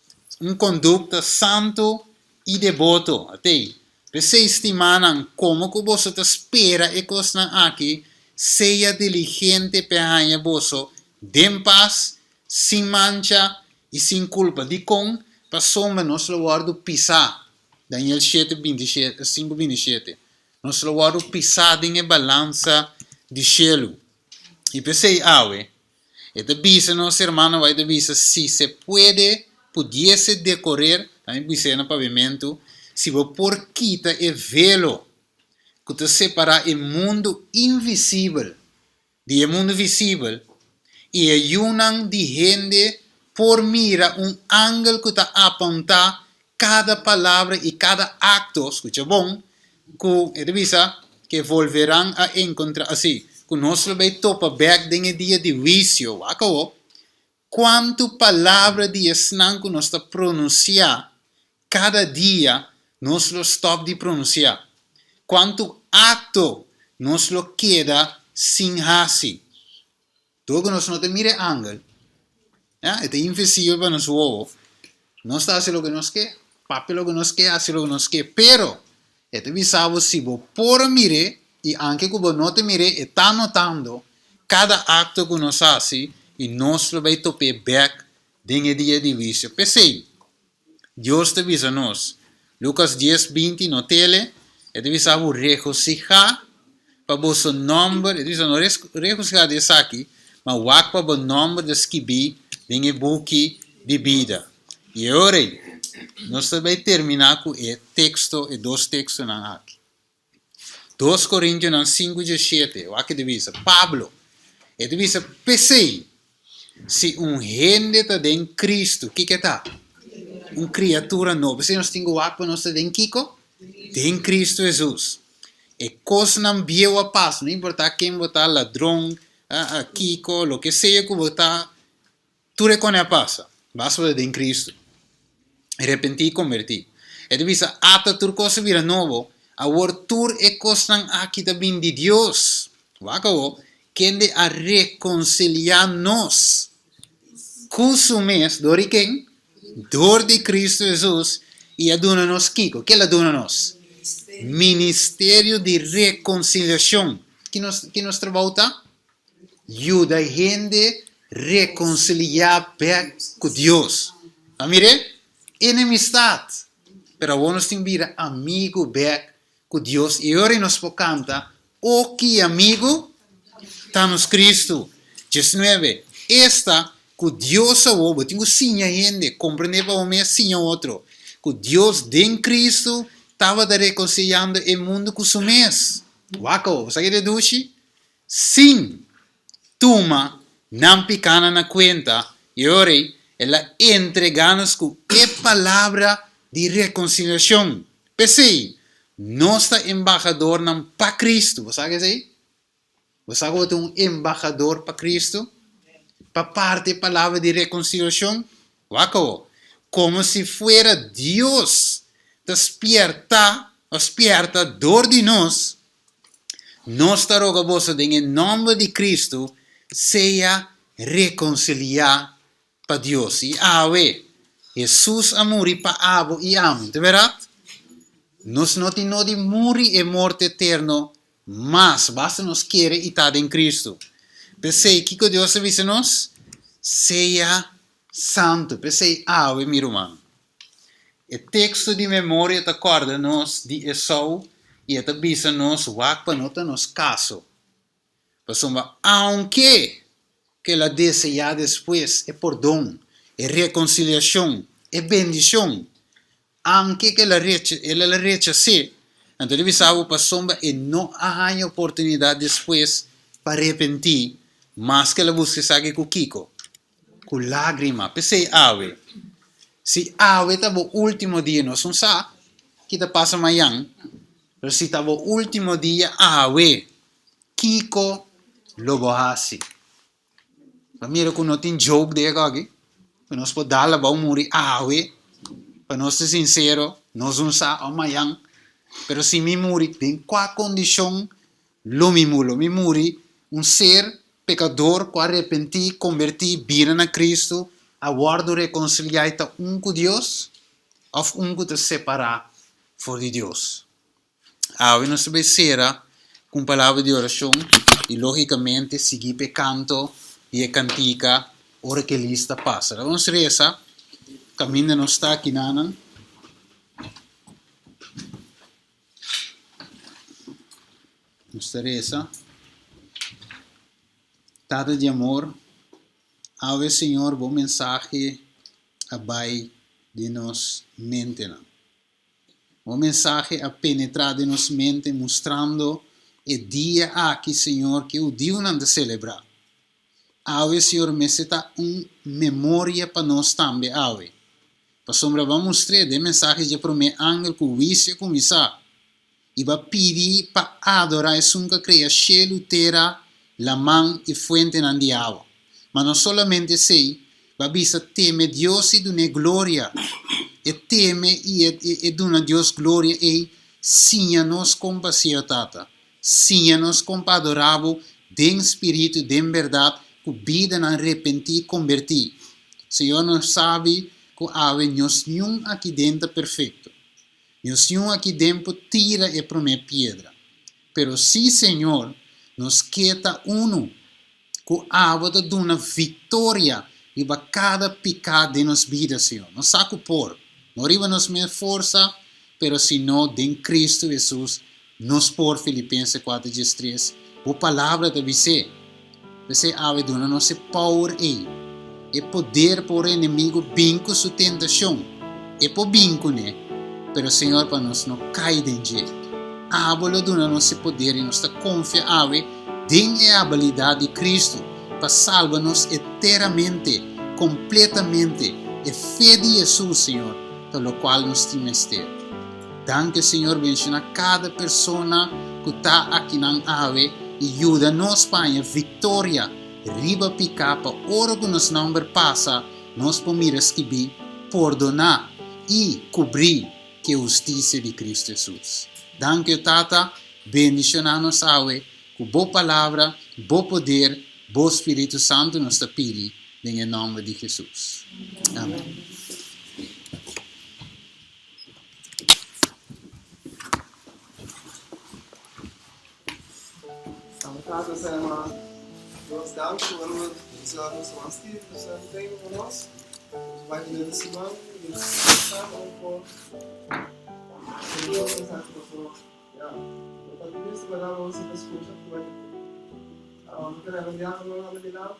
Conduta santo e devoto. Até. Pensei, estimam como que você espera recostam aqui, seja diligente para você, de paz, sem mancha e sem culpa. De com passou nós lugar do pisar. Daniel 7, 27, 5, 27. Nós lugar do pisar em balança de cielo. E pensei, e te bisa nosso irmão vai te bisa se se pudiese decorrer, também bisa no pavimento, se vou por quita e velo, que te separa o mundo invisível do mundo visível, e ayunan de gente por mira ângulo que está apontar cada palavra e cada acto, escucha bom, que revisa que volverão a encontrar assim, que nós vai topa back den dia de juízo, acabou. Quanto palavra de esnan que nós está pronunciar, cada dia nós lo stop de pronunciar. Quanto acto nós lo queda sem hasi. Todo nós não te mire ângulo. É invisível para nós ovo. Não está fazendo o que nós quer, papel o que nós quer, faz o que nós quer, pero é visavo se vou por mire e anche que vou não te mire está notando cada acto que nós faz e nós vai topar back den dia de vício. Pensei, Deus te avisa nós. Lucas 10, 20 no tele, é visavo regocijar para vosso nome, é visavo não regocijar desse aqui, mas wak para o nome de escrever em o book de vida. E agora, nós vamos terminar com o texto, e dois textos aqui. 2 Coríntios 5, 17, o que divisa? Pablo, ele divisa, pensei, se gente está em Cristo, o que está? Uma criatura nova. Se nós temos o para nós em Kiko? Em Cristo Jesus. E coisa não viu a paz, não importa quem votar, ladrão, Kiko, lo que seja que votar, tu reconhece a paz. Basta em Cristo. Arrepentir e convertir. E divisa, ata tu coisa vira novo, a ortur e costan aqui também de Deus. Acabou. Quem de a reconciliar-nos. Cusumes, dori quem? Dor de Cristo Jesus e aduna-nos Kiko. Que ela aduna-nos? Ministério de reconciliação. Que nos trabalha? Ajuda a gente reconciliar com Deus. Amire? Enemistade. Pero nós temos que vir amigo com Deus. E agora nós canta o que amigo está nos Cristo. 19. Esta que Deus salvou, tenho sim a gente, compreender para o meu sim a outro. Que Deus em Cristo estava reconciliando o mundo com o mês. Waco, você quer dizer? Sim. Tuma, não picana na conta. E agora, ela entrega-nos com a palavra de reconciliação. Pensei, nosso embaixador não para Cristo. Você sabe isso? Você sabe que um embaixador para Cristo? Para parte da palavra de reconciliação? Waco, como se fuera Deus despertador de nós. Nós te rogamos em nome de Cristo, seja reconciliar para Deus. E Jesus amori para abo e amo, de verdade? Nós não temos de morrer e morte eterno, mas basta nos querer e estar em Cristo. Pensei, que Deus avisa nos? Seja santo. Pensei, meu irmão. O texto de memória te acorda-nos de Esau e te avisa-nos para nota nos caso. Passomba, aunque que la deseja depois é perdão, é reconciliação, é bendição. Aunque que ela rechace, então ele sabe passomba e não há oportunidade depois para arrepentir, mas que ela busca saber com Kiko, com lágrima, pensei ave. Se ave estava o último dia, não sabe que te passa amanhã, mas se estava o último dia, ave, Kiko lo bohasi. Mira que não tem jogo de agora, para nós poder dar a morrer ave, para nós ser sincero, nós não sabemos amanhã, mas se me morrer, em qual condição, lo me morrer, ser pecador, que arrepentir, convertir, vir a Cristo, aguardo reconciliar com Deus, ou te separar de Deus. Ave nos becerá com palavra de oração e logicamente seguir pecando e a cantica hora que lista passa. Vamos reza, caminho não está aqui nanan. Nos reza. Tata de amor, ave Senhor, bom mensagem abai de nos mente. Bom mensagem a penetrar de nos mente, mostrando o dia aqui, Senhor, que o dia não de celebrar. Ave, Senhor, me está memória para nós também, ave. Para sombra, vamos mostrar de mensagem de promê ángel que o vício começar. E vai pedir para adorar e sunca criar cielo, terra, la mão e fuente na de água. Mas não somente sei, vai bisa teme Deus e dune glória. E teme e dune Deus glória e sinha-nos com paciência, tata. Sinha-nos com adorável, de espírito, de verdade, que vida não arrepentir, convertir. Senhor, não sabe que ave nos nenhum aqui dentro perfeito. Nos nenhum aqui dentro tira e promete pedra. Pero sim, Senhor, nos queda uno, que ave da duna vitória e para cada pecado de nos vida, Senhor. Não saco por, não riba nos minha força, pero sino de Cristo Jesus, nos por Filipenses 4:3. Por palavra de você. Você ave duna nossa power e poder por inimigo binco sua tentação e por binco né pero Senhor para nós não cai dentro ave duna nosso poder e nossa confia ave tem a habilidade de Cristo para salvar-nos eternamente completamente e fé de Jesus Senhor pelo qual nos temos ter. Danke Senhor bendiga cada pessoa que está aqui na ave e ajuda-nos para a vitória, riba picapa, ora que nos não passa, nos podemos escrever, perdonar e cobrir que a justiça de Cristo Jesus. Danke Tata, bendicionar-nos ave, com boa palavra, bom poder, bom Espírito Santo nos pede, em nome de Jesus. Amém. Vater, sei mal, Deus danke, wenn wir uns was gibt, das tem conosco. Vai vir esse semana e está com Deus sabe como já. Eu também isso para você escutar, vai. Queremos já não nada de lá,